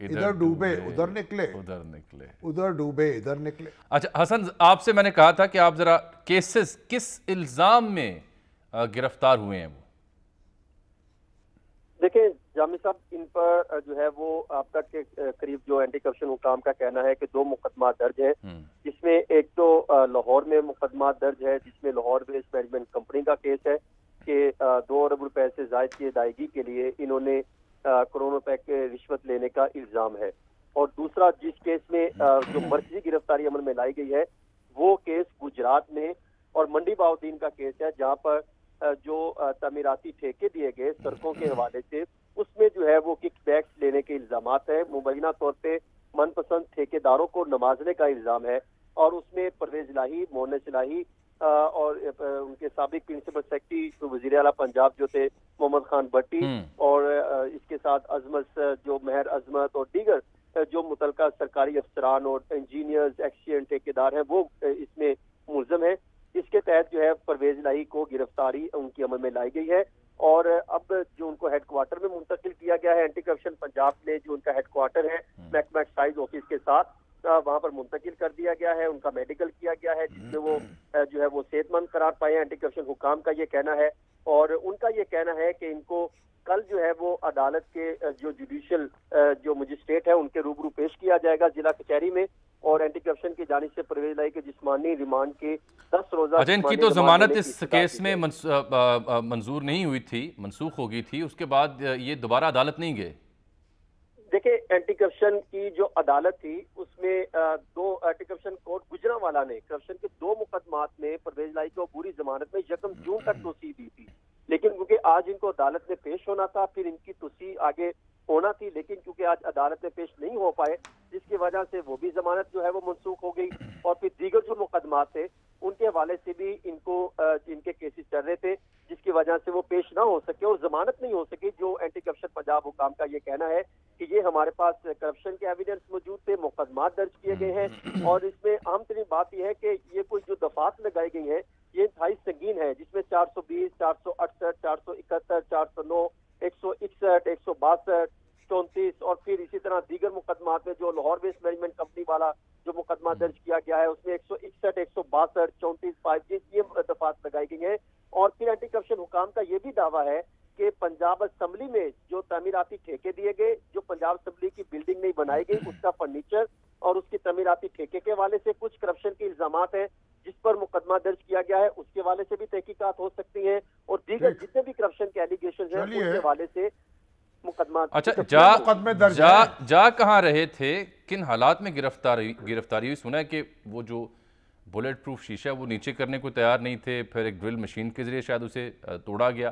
ادھر ڈوبے ادھر نکلے، ادھر نکلے، ادھر ڈوبے ادھر نکلے۔ اچھا حسن، آپ سے میں نے کہا تھا کہ آپ ذرا کیسز کس الزام میں گرفتار ہوئے ہیں وہ؟ دیکھیں جامی صاحب، ان پر جو ہے وہ اب تک کے قریب جو اینٹی کرپشن حکام کا کہنا ہے کہ 2 مقدمات درج ہیں، جس میں ایک تو لاہور میں مقدمات درج ہے، جس میں لاہور بیس مینجمنٹ کمپنی کا کیس ہے کہ 2 ارب روپے سے زائد کی ادائیگی کے لیے انہوں نے کروڑوں روپے کے رشوت لینے کا الزام ہے، اور دوسرا جس کیس میں جو مرکزی گرفتاری عمل میں لائی گئی ہے وہ کیس گجرات میں اور منڈی باؤدین کا کیس ہے، جہاں پر جو تعمیراتی ٹھیکے دیے گئے سڑکوں کے حوالے سے اس میں جو ہے وہ کک بیکس لینے کے الزامات ہیں۔ مبینہ طور پہ من پسند ٹھیکیداروں کو نوازنے کا الزام ہے، اور اس میں پرویز الہی، مونس الہی اور ان کے سابق پرنسپل سیکرٹری وزیر اعلیٰ پنجاب جو تھے محمد خان بٹی، اور اس کے ساتھ عظمت جو مہر عظمت اور دیگر جو متعلقہ سرکاری افسران اور انجینئرز ایکسیڈنٹ ٹھیکیدار ہیں وہ اس میں ملزم ہیں۔ اس کے تحت جو ہے پرویز الہی کو گرفتاری ان کی عمل میں لائی گئی ہے، اور اب جو ان کو ہیڈ کوارٹر میں منتقل کیا گیا ہے، اینٹی کرپشن پنجاب میں جو ان کا ہیڈ کوارٹر ہے محکمہ ایکسائز آفس کے ساتھ وہاں پر منتقل کر دیا گیا ہے، ان کا میڈیکل کیا گیا ہے جس میں وہ جو ہے وہ صحت مند قرار پائے ہیں، اینٹی کرپشن حکام کا یہ کہنا ہے، اور ان کا یہ کہنا ہے کہ ان کو کل جو ہے وہ عدالت کے جو جوڈیشل جو مجسٹریٹ ہے ان کے روبرو پیش کیا جائے گا ضلع کچہری میں، اور اینٹی کرپشن کی جانب سے پرویز الہی کے جسمانی ریمانڈ کے 10 روزہ اچھا، ان کی تو ضمانت اس کیس میں منظور نہیں ہوئی تھی، منسوخ ہو گئی تھی، اس کے بعد یہ دوبارہ عدالت نہیں گئے؟ دیکھیں اینٹی کرپشن کی جو عدالت تھی اس میں 2 اینٹی کرپشن کورٹ گجرانوالہ نے کرپشن کے 2 مقدمات میں پرویز الہی کو عبوری ضمانت میں 1 جون تک توسیع دی تھی، لیکن کیونکہ آج ان کو عدالت میں پیش ہونا تھا، پھر ان کی توسیع آگے ہونا تھی، لیکن کیونکہ آج عدالت میں پیش نہیں ہو پائے جس کی وجہ سے وہ بھی ضمانت جو ہے وہ منسوخ ہو گئی، اور پھر دیگر جو مقدمات تھے ان کے حوالے سے بھی ان کو جن کے کیسز چل رہے تھے جس کی وجہ سے وہ پیش نہ ہو سکے اور ضمانت نہیں ہو سکی۔ جو اینٹی کرپشن پنجاب حکام کا یہ کہنا ہے کہ یہ ہمارے پاس کرپشن کے ایویڈنس موجود تھے، مقدمات درج کیے گئے ہیں، اور اس میں اہم ترین بات یہ ہے کہ یہ کوئی جو دفعات لگائی گئی ہیں یہ انتہائی سنگین ہے، جس میں 420، 468، 471، 409، 161، 162، 34 اور پھر اسی طرح دیگر مقدمات میں جو لاہور بیس مینجمنٹ کمپنی والا جو مقدمہ درج کیا گیا ہے اس میں 161، 162، 34، 5 یہ دفعات لگائی گئی ہیں، اور پھر اینٹی کرپشن حکام کا یہ بھی دعویٰ ہے کہ پنجاب اسمبلی میں جو تعمیراتی ٹھیکے دیے گئے، جو پنجاب اسمبلی کی بلڈنگ نہیں بنائی گئی اس کا فرنیچر اور اس کی تعمیراتی ٹھیکے کے حوالے سے کچھ کرپشن کے الزامات ہیں جس پر مقدمہ درج کیا گیا ہے، اس کے حوالے سے بھی تحقیقات ہو سکتی ہیں، اور دیگر جتنے بھی کرپشن کے ایلیگیشن ہیں ان کے حوالے سے مقدمات۔ اچھا، جا کہاں رہے تھے، کن حالات میں گرفتاری ہوئی؟ سنا ہے کہ وہ جو بلیٹ پروف شیشہ وہ نیچے کرنے کو تیار نہیں تھے، پھر ایک ڈرل مشین کے ذریعے شاید اسے توڑا گیا۔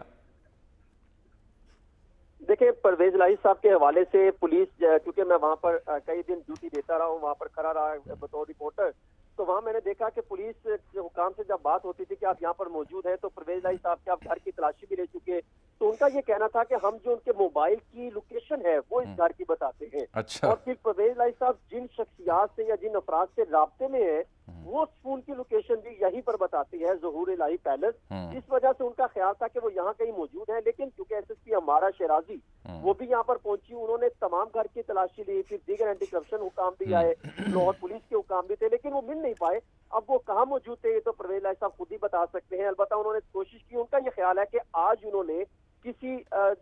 دیکھیں پرویز الہی صاحب کے حوالے سے پولیس، کیونکہ میں وہاں پر کئی دن ڈیوٹی دیتا رہا ہوں، وہاں پر کھڑا رہا بطور رپورٹر، تو وہاں میں نے دیکھا کہ پولیس حکام سے جب بات ہوتی تھی کہ آپ یہاں پر موجود ہیں تو پرویز الہی صاحب کے آپ گھر کی تلاشی بھی لے چکے، تو ان کا یہ کہنا تھا کہ ہم جو ان کے موبائل کی لوکیشن ہے وہ اس گھر کی بتاتے ہیں، اور پھر پرویز الہی صاحب جن شخصیات سے یا جن افراد سے رابطے میں ہیں وہ فون کی لوکیشن بھی یہیں پر بتاتی ہے، ظہور الہی پیلس، اس وجہ سے ان کا خیال تھا کہ وہ یہاں کہیں موجود ہیں، لیکن کیونکہ ایس ایس پی ہمارا شیرازی وہ بھی یہاں پر پہنچی، انہوں نے تمام گھر کی تلاشی لی، پھر دیگر اینٹی کرپشن حکام بھی آئے، لاہور پولیس کے حکام بھی تھے، لیکن وہ مل نہیں پائے۔ اب وہ کہاں موجود تھے یہ تو پرویز الہی صاحب خود ہی بتا سکتے ہیں، البتہ انہوں نے کوشش کی، ان کا یہ خیال ہے کہ آج انہوں نے کسی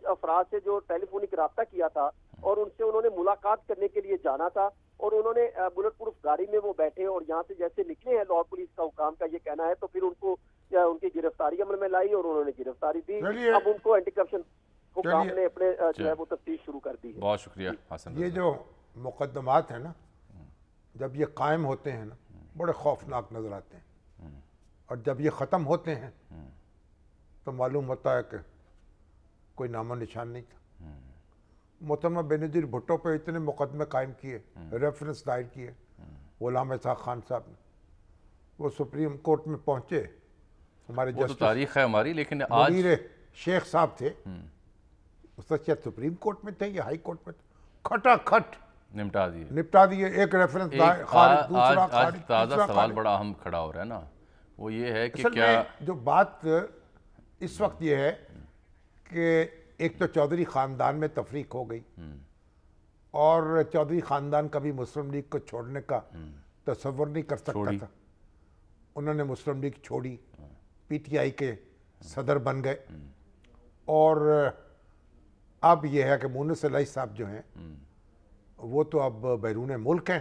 افراد سے جو ٹیلی فونک رابطہ کیا تھا اور ان سے انہوں نے ملاقات کرنے کے لیے جانا تھا، اور انہوں نے بلٹ پروف گاڑی میں وہ بیٹھے اور یہاں سے جیسے نکلے ہیں، لاہور پولیس کا حکام کا یہ کہنا ہے، تو پھر ان کو ان کی گرفتاری عمل میں لائی اور انہوں نے گرفتاری دی، اب ان کو اینٹی کرپشن حکام نے اپنے جو ہے وہ تفتیش شروع کر دی ہے۔ بہت شکریہ حسن۔ یہ جو مقدمات ہیں نا، جب یہ قائم ہوتے ہیں نا بڑے خوفناک نظر آتے ہیں، اور جب یہ ختم ہوتے ہیں تو معلوم ہوتا ہے کہ کوئی نام و نشان نہیں تھا۔ محترمہ بینظیر بھٹو پہ اتنے مقدمے قائم کیے، ریفرنس دائر کیے، غلام اسحاق خان صاحب نے، وہ سپریم کورٹ میں پہنچے، ہمارے وہ تو تاریخ ہے ہماری، لیکن آج منیر شیخ صاحب تھے، اس وقت شاید سپریم کورٹ میں تھے یا ہائی کورٹ میں تھے، کھٹا کھٹ نپٹا دیے، ایک ریفرنس خارج، دوسرا خارج، آج تازہ سوال بڑا اہم کھڑا ہو رہا ہے نا، وہ یہ ہے کہ کیا جو بات اس وقت یہ ہے کہ ایک تو چودھری خاندان میں تفریق ہو گئی، اور چودھری خاندان کبھی مسلم لیگ کو چھوڑنے کا تصور نہیں کر سکتا تھا. انہوں نے مسلم لیگ چھوڑی, پی ٹی آئی کے صدر بن گئے, اور اب یہ ہے کہ مونس الہی صاحب جو ہیں وہ تو اب بیرون ملک ہیں,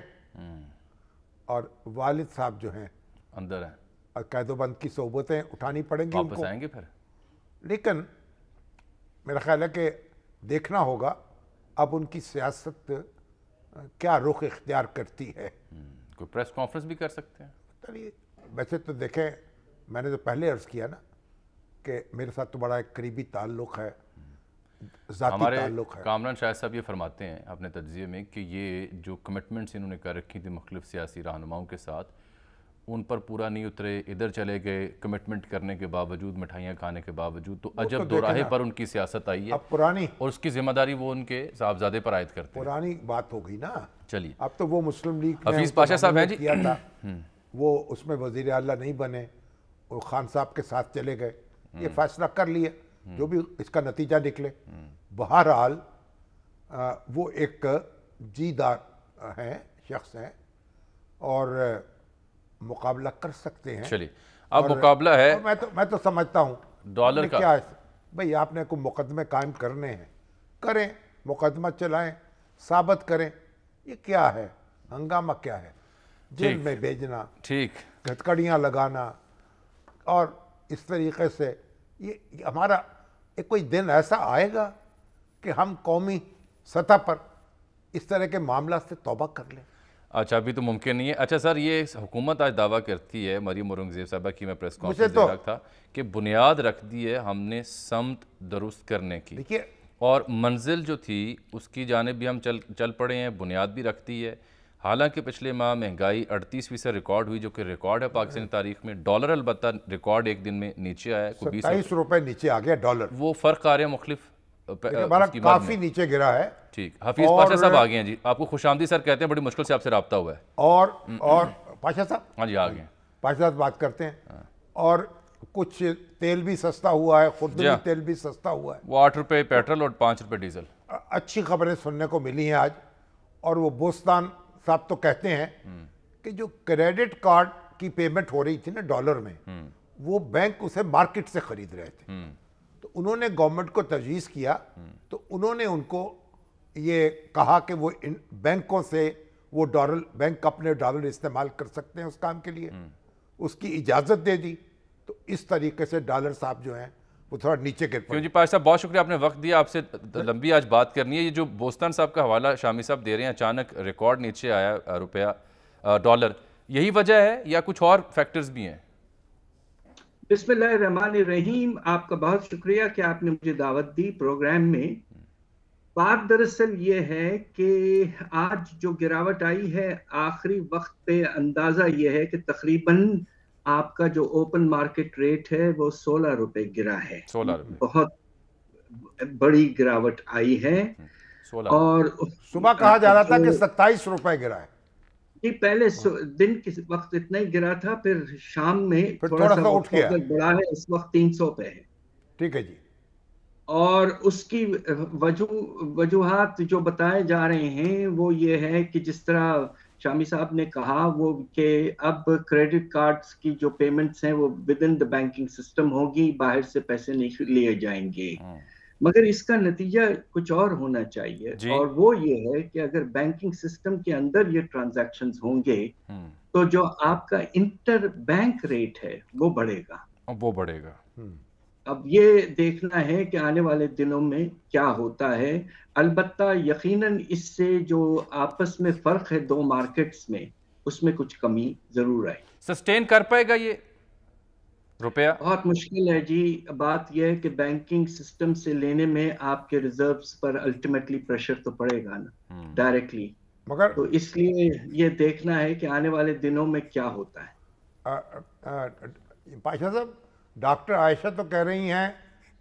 اور والد صاحب جو ہیں اندر ہیں, اور قید و بند کی صحبتیں اٹھانی پڑیں گی ان واپس کو. آئیں گے پھر. لیکن میرا خیال ہے کہ دیکھنا ہوگا اب ان کی سیاست کیا رخ اختیار کرتی ہے. کوئی پریس کانفرنس بھی کر سکتے ہیں. ویسے تو دیکھیں, میں نے تو پہلے عرض کیا نا کہ میرے ساتھ تو بڑا ایک قریبی تعلق ہے, ذاتی تعلق ہے. کامران شاہد صاحب یہ فرماتے ہیں اپنے تجزیے میں کہ یہ جو کمٹمنٹس انہوں نے کر رکھی تھی مختلف سیاسی رہنماؤں کے ساتھ, ان پر پورا نہیں اترے, ادھر چلے گئے کمٹمنٹ کرنے کے باوجود, مٹھائیاں کھانے کے باوجود, تو عجب دوراہے پر ان کی سیاست آئی ہے, اب پرانی, اور اس کی ذمہ داری وہ ان کے صاحبزادے پر عائد کرتے ہیں. پرانی بات ہو گئی نا. چلیے, اب تو وہ مسلم لیگ نے حفیظ پاشا صاحب ہیں جی, کیا تھا, وہ اس میں وزیر اعلیٰ نہیں بنے, وہ خان صاحب کے ساتھ چلے گئے, یہ فیصلہ کر لیا جو بھی اس کا نتیجہ نکلے. بہرحال وہ ایک جیدار ہیں, شخص ہیں, اور مقابلہ کر سکتے ہیں. چلیے اب مقابلہ ہے. میں تو سمجھتا ہوں ڈالر کا, کیا ہے بھئی, آپ نے کوئی مقدمے قائم کرنے ہیں, کریں, مقدمہ چلائیں, ثابت کریں. یہ کیا ہے, ہنگامہ کیا ہے, جیل میں بھیجنا, ٹھیک, ہتھکڑیاں لگانا, اور اس طریقے سے یہ ہمارا ایک کوئی دن ایسا آئے گا کہ ہم قومی سطح پر اس طرح کے معاملات سے توبہ کر لیں. اچھا ابھی تو ممکن نہیں ہے. اچھا سر, یہ حکومت آج دعویٰ کرتی ہے, مریم اورنگزیب صاحبہ کی میں پریس کانفرنس دے رہا تھا, کہ بنیاد رکھ دی ہے ہم نے سمت درست کرنے کی, دیکھیے, اور منزل جو تھی اس کی جانب بھی ہم چل پڑے ہیں, بنیاد بھی رکھتی ہے. حالانکہ پچھلے ماہ مہنگائی 38% ریکارڈ ہوئی, جو کہ ریکارڈ ہے پاکستانی تاریخ میں. ڈالر البتہ ریکارڈ ایک دن میں نیچے آیا ہے, 27 روپے نیچے آ گیا ڈالر. وہ فرق آ رہے ہیں مختلف کافی نیچے گرا ہے. ٹھیک, حفیظ پاشا صاحب آگئے ہیں جی, آپ کو خوش آمدید سر کہتے ہیں, بڑی مشکل سے آپ سے رابطہ ہوا ہے. اور پاشا صاحب, ہاں جی آگئے ہیں, پاشا صاحب بات کرتے ہیں. اور کچھ تیل بھی سستا ہوا ہے, خوردنی تیل بھی سستا ہوا ہے. وہ 8 روپے پیٹرول اور 5 روپے ڈیزل. اچھی خبریں سننے کو ملی ہیں آج. اور وہ بوستان صاحب تو کہتے ہیں کہ جو کریڈٹ کارڈ کی پیمنٹ ہو رہی تھی نا ڈالر میں, وہ بینک اسے مارکیٹ سے خرید رہے تھے. تو انہوں نے گورنمنٹ کو تجویز کیا, تو انہوں نے ان کو یہ کہا کہ وہ بینکوں سے وہ ڈالر, بینک اپنے ڈالر استعمال کر سکتے ہیں اس کام کے لیے, اس کی اجازت دے دی. تو اس طریقے سے ڈالر صاحب جو ہیں وہ تھوڑا نیچے گر پڑے. جی پاشا صاحب بہت شکریہ, آپ نے وقت دیا, آپ سے لمبی آج بات کرنی ہے. یہ جو بوستان صاحب کا حوالہ شامی صاحب دے رہے ہیں, اچانک ریکارڈ نیچے آیا روپیہ ڈالر, یہی وجہ ہے یا کچھ اور فیکٹرز بھی ہیں؟ بسم اللہ الرحمن الرحیم. آپ کا بہت شکریہ کہ آپ نے مجھے دعوت دی پروگرام میں. بات دراصل یہ ہے کہ آج جو گراوٹ آئی ہے آخری وقت پہ, اندازہ یہ ہے کہ تقریباً آپ کا جو اوپن مارکیٹ ریٹ ہے وہ 16 روپے گرا ہے. 16 روپے, بہت بڑی گراوٹ آئی ہے. اور صبح کہا جا رہا تھا کہ 27 روپے گرا ہے. جی پہلے دن کے وقت اتنا ہی گرا تھا, پھر شام میں تھوڑا سا اٹھ گیا, بڑا ہے, اس وقت 300 پہ ہے. ٹھیک ہے جی. اور اس کی وجوہات جو بتائے جا رہے ہیں وہ یہ ہے کہ جس طرح شامی صاحب نے کہا وہ کہ اب کریڈٹ کارڈز کی جو پیمنٹس ہیں وہ with in the banking system ہوگی, باہر سے پیسے نہیں لیے جائیں گے. مگر اس کا نتیجہ کچھ اور ہونا چاہیے, اور وہ یہ ہے کہ اگر بینکنگ سسٹم کے اندر یہ ٹرانزیکشنز ہوں گے تو جو آپ کا انٹر بینک ریٹ ہے وہ بڑھے گا. اب یہ دیکھنا ہے کہ آنے والے دنوں میں کیا ہوتا ہے. البتہ یقیناً اس سے جو آپس میں فرق ہے دو مارکیٹس میں, اس میں کچھ کمی ضرور آئے. سسٹین کر پائے گا یہ روپیہ؟ بہت مشکل ہے جی. بات یہ ہے کہ بینکنگ سسٹم سے لینے میں آپ کے ریزروز پر الٹیمیٹلی پریشر تو پڑے گا نا ڈائریکٹلی, مگر تو اس لیے یہ دیکھنا ہے کہ آنے والے دنوں میں کیا ہوتا ہے. پاشا صاحب, ڈاکٹر عائشہ تو کہہ رہی ہیں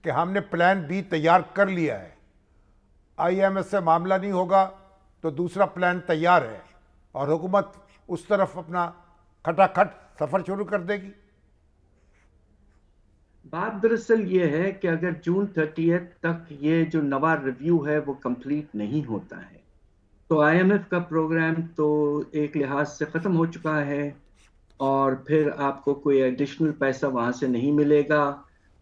کہ ہم نے پلان بی تیار کر لیا ہے, آئی ایم ایس سے معاملہ نہیں ہوگا تو دوسرا پلان تیار ہے, اور حکومت اس طرف اپنا کھٹا کھٹ سفر شروع کر دے گی. بات دراصل یہ ہے کہ اگر جون 30 تک یہ جو نوا ریویو ہے وہ کمپلیٹ نہیں ہوتا ہے تو IMF کا پروگرام تو ایک لحاظ سے ختم ہو چکا ہے، اور پھر آپ کو کوئی ایڈیشنل پیسہ وہاں سے نہیں ملے گا.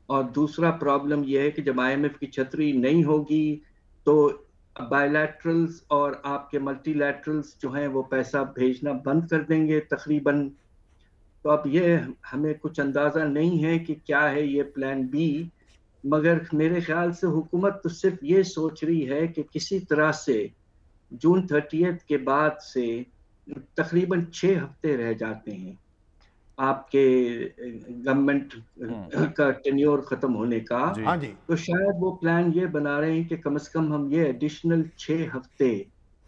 اور دوسرا پرابلم یہ ہے کہ جب IMF کی چھتری نہیں ہوگی تو بائی لیٹرلز اور آپ کے ملٹی لیٹرلز جو ہیں وہ پیسہ بھیجنا بند کر دیں گے تقریباً. تو اب یہ ہمیں کچھ اندازہ نہیں ہے کہ کیا ہے یہ پلان بی، مگر میرے خیال سے حکومت تو صرف یہ سوچ رہی ہے کہ کسی طرح سے جون 30 کے بعد سے تقریباً 6 ہفتے رہ جاتے ہیں آپ کے گورنمنٹ کا ٹینیور ختم ہونے کا. ہاں جی، تو شاید وہ پلان یہ بنا رہے ہیں کہ کم از کم ہم یہ ایڈیشنل 6 ہفتے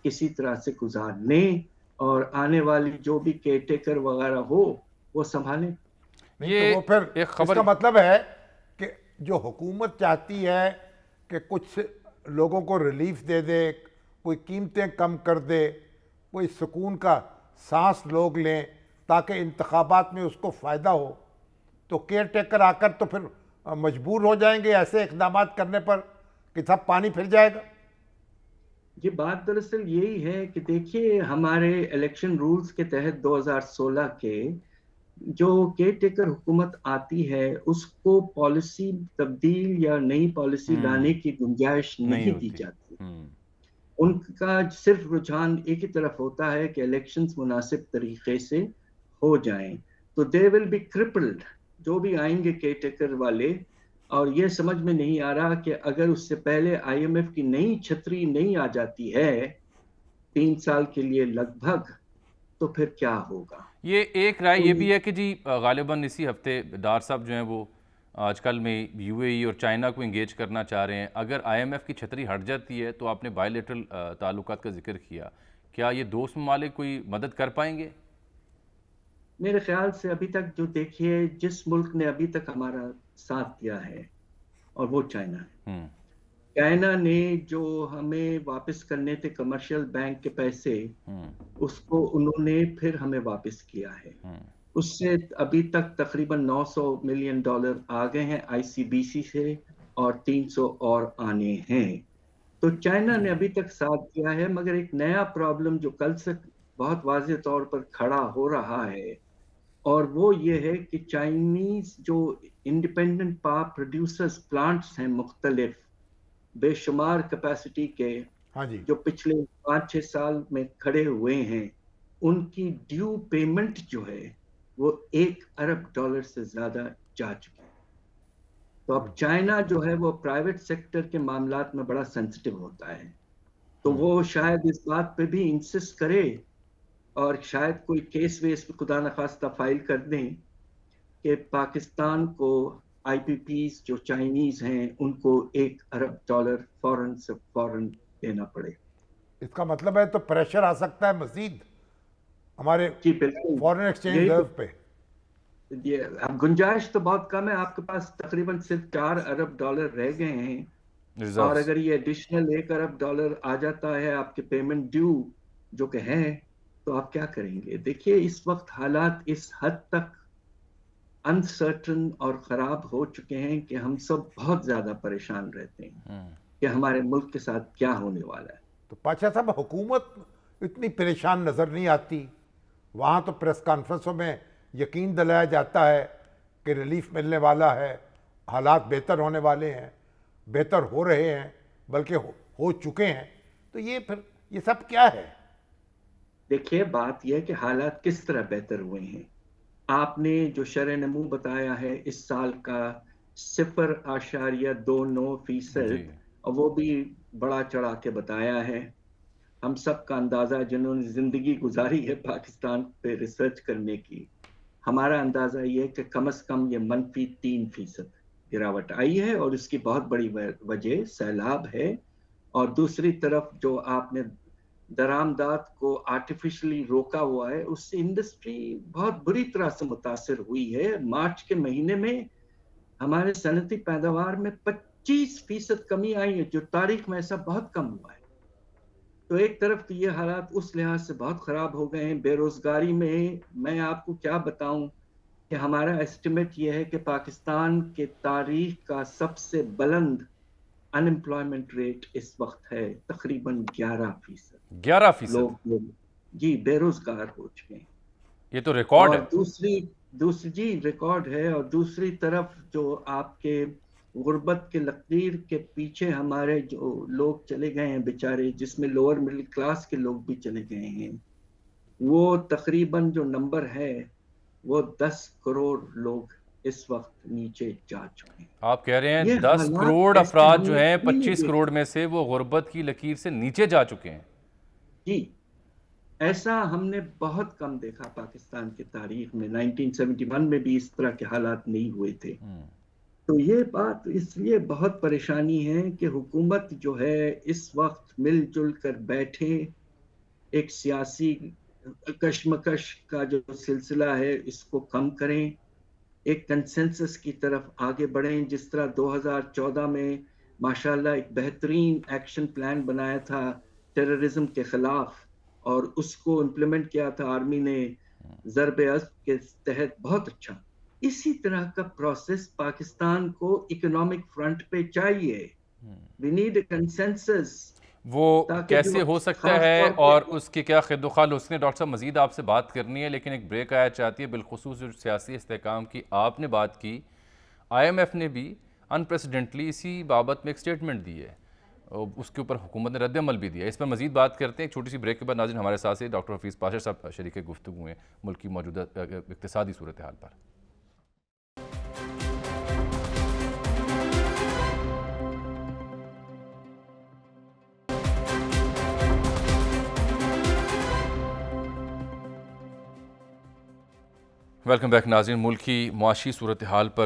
کسی طرح سے گزار لیں اور آنے والی جو بھی کیئر ٹیکر وغیرہ ہو وہ سنبھالیں. نہیں تو وہ پھر اس کا مطلب ہے کہ جو حکومت چاہتی ہے کہ کچھ لوگوں کو ریلیف دے دے، کوئی قیمتیں کم کر دے، کوئی سکون کا سانس لوگ لیں تاکہ انتخابات میں اس کو فائدہ ہو، تو کیئر ٹیکر آ کر تو پھر مجبور ہو جائیں گے ایسے اقدامات کرنے پر کہ سب پانی پھر جائے گا. یہ بات دراصل یہی ہے کہ دیکھیے ہمارے الیکشن رولز کے تحت 2016 کے جو کیئر ٹیکر حکومت آتی ہے اس کو پالیسی تبدیل یا نئی پالیسی لانے کی گنجائش نہیں دی جاتی. ان کا صرف رجحان ایک ہی طرف ہوتا ہے کہ الیکشنز مناسب طریقے سے ہو جائیں. تو دے ول بی کرپلڈ، جو بھی آئیں گے کیئر ٹیکر والے، اور یہ سمجھ میں نہیں آ رہا کہ اگر اس سے پہلے IMF کی نئی چھتری نہیں آ جاتی ہے 3 سال کے لیے لگ بھگ، تو پھر کیا ہوگا. یہ ایک رائے یہ بھی ہے کہ جی غالباً اسی ہفتے ڈار صاحب جو ہیں وہ آج کل میں UAE اور چائنا کو انگیج کرنا چاہ رہے ہیں. اگر IMF کی چھتری ہٹ جاتی ہے تو آپ نے بائی لیٹرل تعلقات کا ذکر کیا، کیا یہ دوست ممالک کوئی مدد کر پائیں گے؟ میرے خیال سے ابھی تک جو دیکھیے جس ملک نے ابھی تک ہمارا ساتھ دیا ہے اور وہ چائنا ہے. چائنا نے جو ہمیں واپس کرنے تھے کمرشل بینک کے پیسے، اس کو انہوں نے پھر ہمیں واپس کیا ہے. اس سے ابھی تک تقریباً $900 ملین آ گئے ہیں ICBC سے، اور 300 اور آنے ہیں. تو چائنا نے ابھی تک ساتھ دیا ہے، مگر ایک نیا پرابلم جو کل سے بہت واضح طور پر کھڑا ہو رہا ہے، اور وہ یہ ہے کہ چائنیز جو انڈیپینڈنٹ پاور پروڈیوسرز پلانٹس ہیں مختلف بے شمار کیپیسٹی کے، جو پچھلے 5-6 سال میں کھڑے ہوئے ہیں، ان کی ڈیو پیمنٹ جو ہے وہ $1 ارب سے زیادہ جا چکی ہے. تو اب چائنا جو ہے وہ پرائیویٹ سیکٹر کے معاملات میں بڑا سینسٹیو ہوتا ہے، تو وہ شاید اس بات پہ بھی انسسٹ کرے اور شاید کوئی کیس ویس خدا نخواستہ فائل کر دیں کہ پاکستان کو IPPs جو چائنیز ہیں ان کو $1 ارب فوراً سے فوراً دینا پڑے. اس کا مطلب ہے تو پریشر آ سکتا ہے مزید ہمارے فورن ایکسچینج ریزرو پہ. اب گنجائش تو بہت کم ہے، آپ کے پاس تقریباً صرف $4 ارب رہ گئے ہیں، اور اگر یہ ایڈیشنل $1 ارب آ جاتا ہے آپ کے پیمنٹ ڈیو جو کہ ہے، تو آپ کیا کریں گے. دیکھیے اس وقت حالات اس حد تک انسرٹن اور خراب ہو چکے ہیں کہ ہم سب بہت زیادہ پریشان رہتے ہیں کہ ہمارے ملک کے ساتھ کیا ہونے والا ہے. تو پاشا صاحب حکومت اتنی پریشان نظر نہیں آتی، وہاں تو پریس کانفرنسوں میں یقین دلایا جاتا ہے کہ ریلیف ملنے والا ہے، حالات بہتر ہونے والے ہیں، بہتر ہو رہے ہیں، بلکہ ہو چکے ہیں. تو یہ پھر یہ سب کیا ہے؟ دیکھیے بات یہ کہ حالات کس طرح بہتر ہوئے ہیں. آپ نے جو شرح نمو بتایا ہے اس سال کا 0.29%، اور وہ بھی بڑا چڑھا کے بتایا ہے. ہم سب کا اندازہ جنہوں نے زندگی گزاری ہے پاکستان پہ ریسرچ کرنے کی، ہمارا اندازہ یہ کہ کم از کم یہ -3% گراوٹ آئی ہے، اور اس کی بہت بڑی وجہ سیلاب ہے. اور دوسری طرف جو آپ نے درآمدات کو آرٹیفیشلی روکا ہوا ہے، اس سے انڈسٹری بہت بری طرح سے متاثر ہوئی ہے. مارچ کے مہینے میں ہمارے صنعتی پیداوار میں 25% کمی آئی ہے، جو تاریخ میں ایسا بہت کم ہوا ہے. تو ایک طرف تو یہ حالات اس لحاظ سے بہت خراب ہو گئے ہیں. بے روزگاری میں آپ کو کیا بتاؤں کہ ہمارا ایسٹیمیٹ یہ ہے کہ پاکستان کے تاریخ کا سب سے بلند انمپلائمنٹ ریٹ اس وقت ہے تقریباً 11%. 11%؟ لوگ جی بے روزگار ہو چکے ہیں. یہ تو ریکارڈ ہے. اور دوسری جی ریکارڈ ہے. اور دوسری طرف جو آپ کے غربت کے لکیر کے پیچھے ہمارے جو لوگ چلے گئے ہیں بیچارے، جس میں لوور مڈل کلاس کے لوگ بھی چلے گئے ہیں، وہ تقریباً جو نمبر ہے وہ 10 کروڑ لوگ اس وقت نیچے جا چکے ہیں. آپ کہہ رہے ہیں یہ 10 حالات کروڑ ایسے افراد ہم جو نے ہیں کبھی نہیں 25 کروڑ دیکھے. میں سے وہ غربت کی لکیر سے نیچے جا چکے ہیں. جی ایسا ہم نے بہت کم دیکھا پاکستان کی تاریخ میں. 1971 میں بھی اس طرح کے حالات نہیں ہوئے تھے. تو یہ بات اس لیے بہت پریشانی ہے کہ حکومت جو ہے اس وقت مل جل کر بیٹھے، ایک سیاسی کشمکش کا جو سلسلہ ہے اس کو کم کریں، ایک کنسنسس کی طرف آگے بڑھیں. جس طرح 2014 میں ماشاءاللہ ایک بہترین ایکشن پلان بنایا تھا ٹیررزم کے خلاف، اور اس کو امپلیمنٹ کیا تھا آرمی نے ضرب عضب کے تحت، بہت اچھا. اسی طرح کا پروسیس پاکستان کو اکنامک فرنٹ پہ چاہیے. We need a consensus. وہ کیسے ہو سکتا ہے اور اس کی کیا خد و خال اس نے؟ ڈاکٹر صاحب مزید آپ سے بات کرنی ہے، لیکن ایک بریک آیا چاہتی ہے. بالخصوص جو سیاسی استحکام کی آپ نے بات کی، آئی ایم ایف نے بھی انپریسیڈنٹلی اسی بابت میں ایک سٹیٹمنٹ دی ہے، اس کے اوپر حکومت نے رد عمل بھی دیا. اس پر مزید بات کرتے ہیں ایک چھوٹی سی بریک کے بعد. ناظرین ہمارے ساتھ سے ڈاکٹر حفیظ پاشا صاحب شریک گفتگو ہیں ملک کی موجودہ اقتصادی صورتحال پر. ویلکم بیک ناظرین. ملک کی معاشی صورتحال پر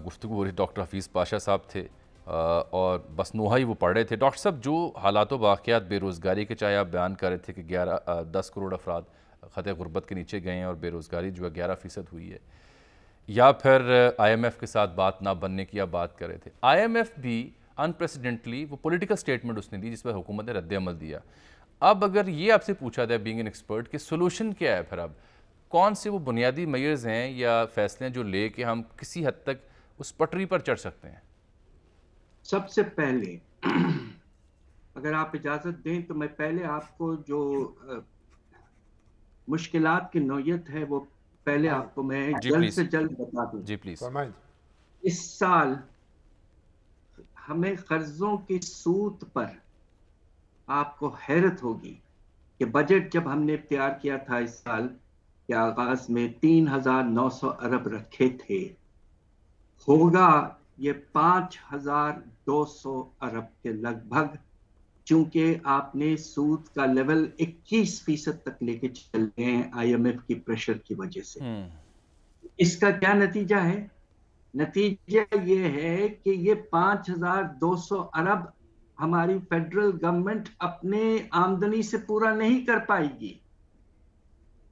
گفتگو ہو رہی. ڈاکٹر حفیظ پاشا صاحب تھے اور بس نوحہ ہی وہ پڑھ رہے تھے. ڈاکٹر صاحب جو حالات و واقعات بے روزگاری کے چاہے آپ بیان کر رہے تھے کہ 10 کروڑ افراد خط غربت کے نیچے گئے ہیں اور بے روزگاری جو ہے 11% ہوئی ہے، یا پھر آئی ایم ایف کے ساتھ بات نہ بننے کی آپ بات کر رہے تھے. آئی ایم ایف بھی انپریسیڈنٹلی وہ پولیٹیکل سٹیٹمنٹ اس نے دی جس پر حکومت نے رد عمل دیا. اب اگر یہ آپ سے پوچھا جائے بینگ این ایکسپرٹ کہ سولوشن کیا ہے، پھر اب کون سے وہ بنیادی میئرز ہیں یا فیصلے جو لے کے ہم کسی حد تک اس پٹری پر چڑھ سکتے ہیں؟ سب سے پہلے اگر آپ اجازت دیں تو میں پہلے آپ کو جو مشکلات کی نوعیت ہے وہ پہلے آپ کو میں جلد سے جلد بتا دوں. جی پلیز. اس سال ہمیں قرضوں کی سود پر آپ کو حیرت ہوگی کہ بجٹ جب ہم نے تیار کیا تھا اس سال کے آغاز میں 3,900 ارب رکھے تھے، ہوگا یہ 5,200 ارب کے لگ بھگ، چونکہ آپ نے سود کا لیول 21% تک لے کے چل گئے ہیں آئی ایم ایف کی پریشر کی وجہ سے. اس کا کیا نتیجہ ہے؟ نتیجہ یہ ہے کہ یہ 5,200 ارب ہماری فیڈرل گورنمنٹ اپنے آمدنی سے پورا نہیں کر پائے گی.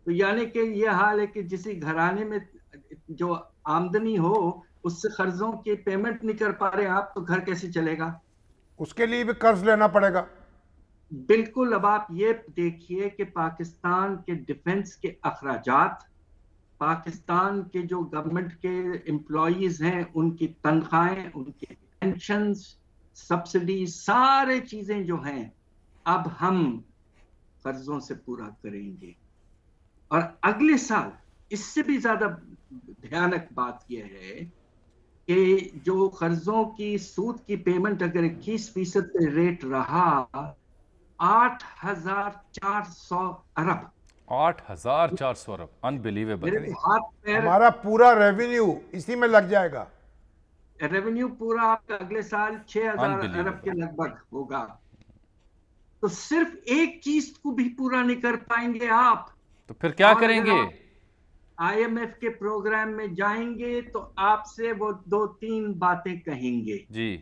تو یعنی کہ یہ حال ہے کہ جسی گھرانے میں جو آمدنی ہو اس سے قرضوں کی پیمنٹ نہیں کر پا رہے آپ، تو گھر کیسے چلے گا؟ اس کے لیے بھی قرض لینا پڑے گا. بالکل. اب آپ یہ دیکھیے کہ پاکستان کے ڈیفنس کے اخراجات، پاکستان کے جو گورنمنٹ کے امپلائیز ہیں ان کی تنخواہیں، ان کی پینشنز، سبسڈی، سارے چیزیں جو ہیں اب ہم قرضوں سے پورا کریں گے. اور اگلے سال اس سے بھی زیادہ بھیانک بات یہ ہے کہ جو قرضوں کی سود کی پیمنٹ اگر 21% پہ ریٹ رہا، 8,400 ارب. 8,400 ارب، انبیلیویبل. ہمارا پورا ریونیو اسی میں لگ جائے گا. ریونیو پورا آپ کا اگلے سال 6,000 ارب کے لگ بھگ ہوگا. تو صرف ایک چیز کو بھی پورا نہیں کر پائیں گے آپ. تو پھر کیا کریں گے؟ آئی ایم ایف کے پروگرام میں جائیں گے تو آپ سے وہ 2-3 باتیں کہیں گے. جی.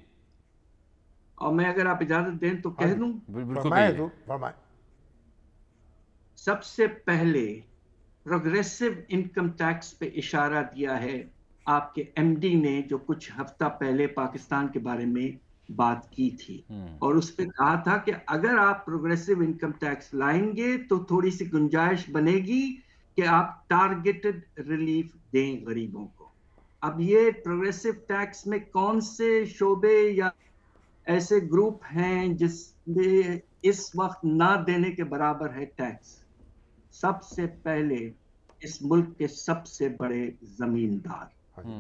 اور میں اگر آپ اجازت دیں تو کہہ دوں. فرمائیں. سب سے پہلے پروگریسو انکم ٹیکس پہ اشارہ دیا ہے آپ کے ایم ڈی نے، جو کچھ ہفتہ پہلے پاکستان کے بارے میں بات کی تھی، اور اس پہ کہا تھا کہ اگر آپ پروگریسو انکم ٹیکس لائیں گے تو تھوڑی سی گنجائش بنے گی کہ آپ ٹارگیٹڈ ریلیف دیں غریبوں کو. اب یہ پروگریسو ٹیکس میں کون سے شعبے یا ایسے گروپ ہیں جس میں اس وقت نہ دینے کے برابر ہے ٹیکس. سب سے پہلے اس ملک کے سب سے بڑے زمیندار,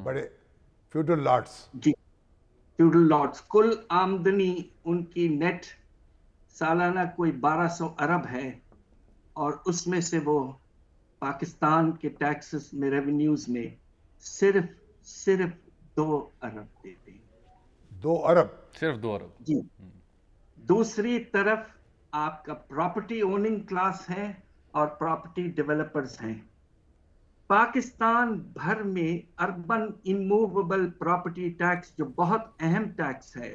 بڑے فیوڈل لاٹس, جی فیوڈل لاٹس, کل آمدنی ان کی نیٹ سالانہ کوئی 1200 ارب ہے, اور اس میں سے وہ پاکستان کے ٹیکسز میں ریونیوز میں صرف 2 ارب دیتے ہیں. 2 ارب, صرف 2 ارب. جی. دوسری طرف آپ کا پراپرٹی اوننگ کلاس ہے اور پراپرٹی ڈیولپرز ہیں. پاکستان بھر میں اربن انموویبل پراپرٹی ٹیکس جو بہت اہم ٹیکس ہے,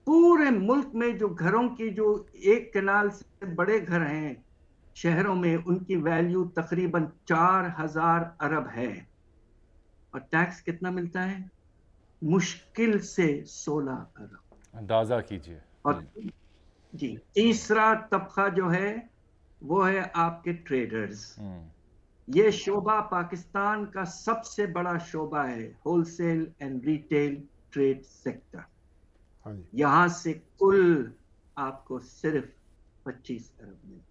پورے ملک میں جو گھروں کی جو 1 کنال سے بڑے گھر ہیں شہروں میں, ان کی ویلیو تقریباً 4000 ارب ہے, اور ٹیکس کتنا ملتا ہے؟ مشکل سے 16 ارب. اندازہ کیجئے. اور جی تیسرا طبقہ جو ہے وہ ہے آپ کے ٹریڈرز. یہ شعبہ پاکستان کا سب سے بڑا شعبہ ہے, wholesale and retail trade sector. یہاں سے کل آپ کو صرف 25 ارب ملتے ہیں.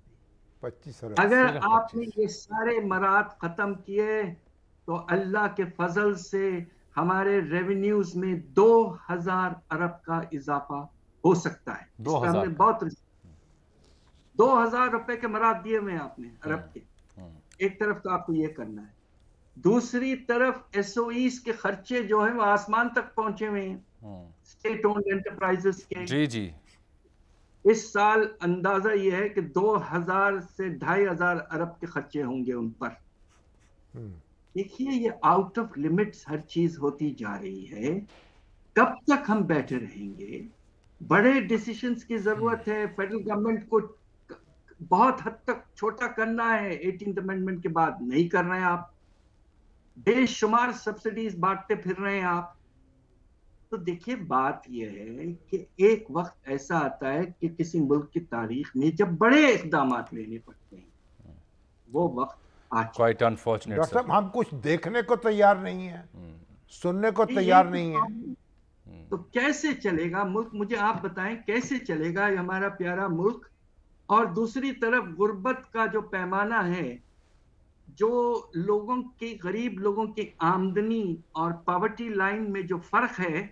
25 ارب. اگر آپ نے یہ سارے مراد ختم کیے تو اللہ کے فضل سے ہمارے ریونیوز میں 2000 ارب کا اضافہ ہو سکتا ہے. 2000 روپے کے مراد دیے میں آپ نے ارب کے. ایک طرف تو آپ کو یہ کرنا ہے, دوسری طرف ایس او ایز کے خرچے جو ہیں وہ آسمان تک پہنچے ہوئے ہیں اسٹیٹ اونڈ انٹرپرائزز کے. جی جی. اس سال اندازہ یہ ہے کہ 2000 سے 2500 ارب کے خرچے ہوں گے ان پر. دیکھیے یہ آؤٹ آف لمٹس ہر چیز ہوتی جا رہی ہے. کب تک ہم بیٹھے رہیں گے؟ بڑے ڈیسیشنز کی ضرورت ہے. فیڈرل گورنمنٹ کو بہت حد تک چھوٹا کرنا ہے 18th امینڈمنٹ کے بعد, نہیں کر رہے ہیں آپ. بے شمار سبسڈیز بانٹتے پھر رہے ہیں آپ. تو دیکھیے بات یہ ہے کہ ایک وقت ایسا آتا ہے کہ کسی ملک کی تاریخ میں جب بڑے اقدامات لینے پڑتے ہیں, وہ وقت Quite unfortunate. ڈاکٹر صاحب ہم کچھ دیکھنے کو تیار نہیں ہیں, سننے کو تیار نہیں ہیں. تو کیسے چلے گا ملک؟ مجھے آپ بتائیں کیسے چلے گا یہ ہمارا پیارا ملک؟ اور دوسری طرف غربت کا جو پیمانہ ہے, جو لوگوں کی, غریب لوگوں کی آمدنی اور پاورٹی لائن میں جو فرق ہے,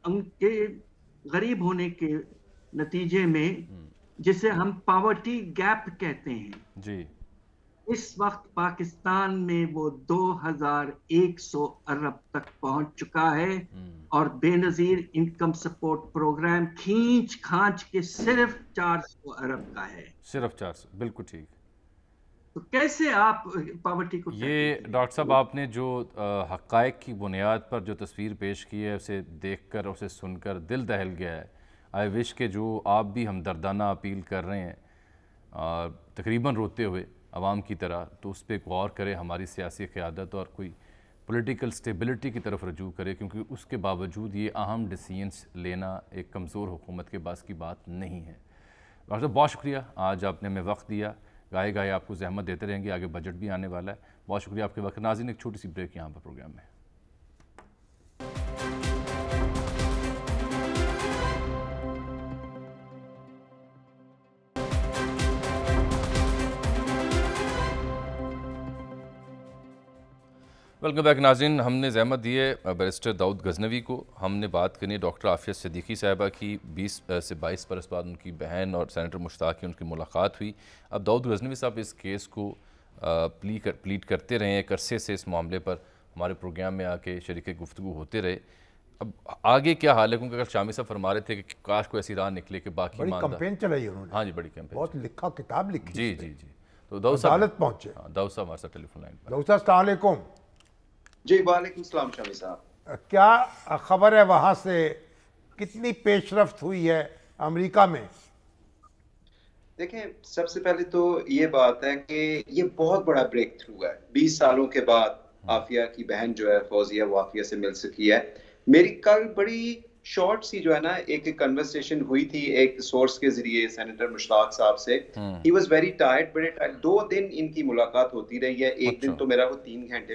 ان کے غریب ہونے کے نتیجے میں, جسے ہم پاورٹی گیپ کہتے ہیں, جی اس وقت پاکستان میں وہ 2100 ارب تک پہنچ چکا ہے, اور بے نظیر انکم سپورٹ پروگرام کھینچ کھانچ کے صرف 400 ارب کا ہے. صرف 400, بالکل ٹھیک. تو کیسے آپ پاورٹی کو؟ یہ ڈاکٹر صاحب آپ نے جو حقائق کی بنیاد پر جو تصویر پیش کی ہے, اسے دیکھ کر اسے سن کر دل دہل گیا ہے. آئی وش کہ جو آپ بھی ہمدردانہ اپیل کر رہے ہیں تقریباً روتے ہوئے عوام کی طرح, تو اس پہ غور کرے ہماری سیاسی قیادت اور کوئی پولیٹیکل سٹیبلٹی کی طرف رجوع کرے, کیونکہ اس کے باوجود یہ اہم ڈیسیجنس لینا ایک کمزور حکومت کے بس کی بات نہیں ہے. ڈاکٹر صاحب بہت شکریہ, آج آپ نے ہمیں وقت دیا. گائے گائے آپ کو زحمت دیتے رہیں گے, آگے بجٹ بھی آنے والا ہے. بہت شکریہ آپ کے وقت. ناظرین ایک چھوٹی سی بریک یہاں پر پروگرام میں. ویلکم بیک ناظرین. ہم نے زحمت دی ہے بیرسٹر داؤد غزنوی کو. ہم نے بات کرنی ہے ڈاکٹر عافیہ صدیقی صاحبہ کی. 20 سے 22 برس بعد ان کی بہن اور سینیٹر مشتاق کی ان کی ملاقات ہوئی. اب داؤد غزنوی صاحب اس کیس کو پلیٹ کرتے رہے ہیں ایک عرصے سے, اس معاملے پر ہمارے پروگرام میں آ کے شریک گفتگو ہوتے رہے. اب آگے کیا حال ہے؟ کیونکہ اگر شامی صاحب فرما رہے تھے کہ کاش کو ایسی راہ نکلے کہ باقی بڑی کمپین چلائی انہوں نے. ہاں جی, بڑی کمپین, بہت لکھا, کتاب لکھی. جی جی جی. تو داؤد صاحب عدالت پہنچے. داؤد صاحب ہمارے ساتھ ٹیلی فون لائن پر. داؤد صاحب السلام علیکم. جی وعلیکم السلام شامی صاحب. کیا خبر ہے وہاں سے؟ کتنی پیش رفت ہوئی ہے امریکہ میں؟ دیکھیں سب سے پہلے تو یہ بات ہے کہ یہ بہت بڑا بریک تھرو ہے. 20 سالوں کے بعد عافیہ کی بہن جو ہے فوزیہ, وہ عافیہ سے مل سکی ہے. میری کل بڑی شارٹ سی جو ہے نا ایک کنورسیشن ہوئی تھی ایک سورس کے ذریعے سینیٹر مشتاق صاحب سے. ہی واز ویری ٹائرڈ, بڑے ٹائرڈ. 2 دن ان کی ملاقات ہوتی رہی ہے. ایک دن تو میرا وہ 3 گھنٹے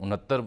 69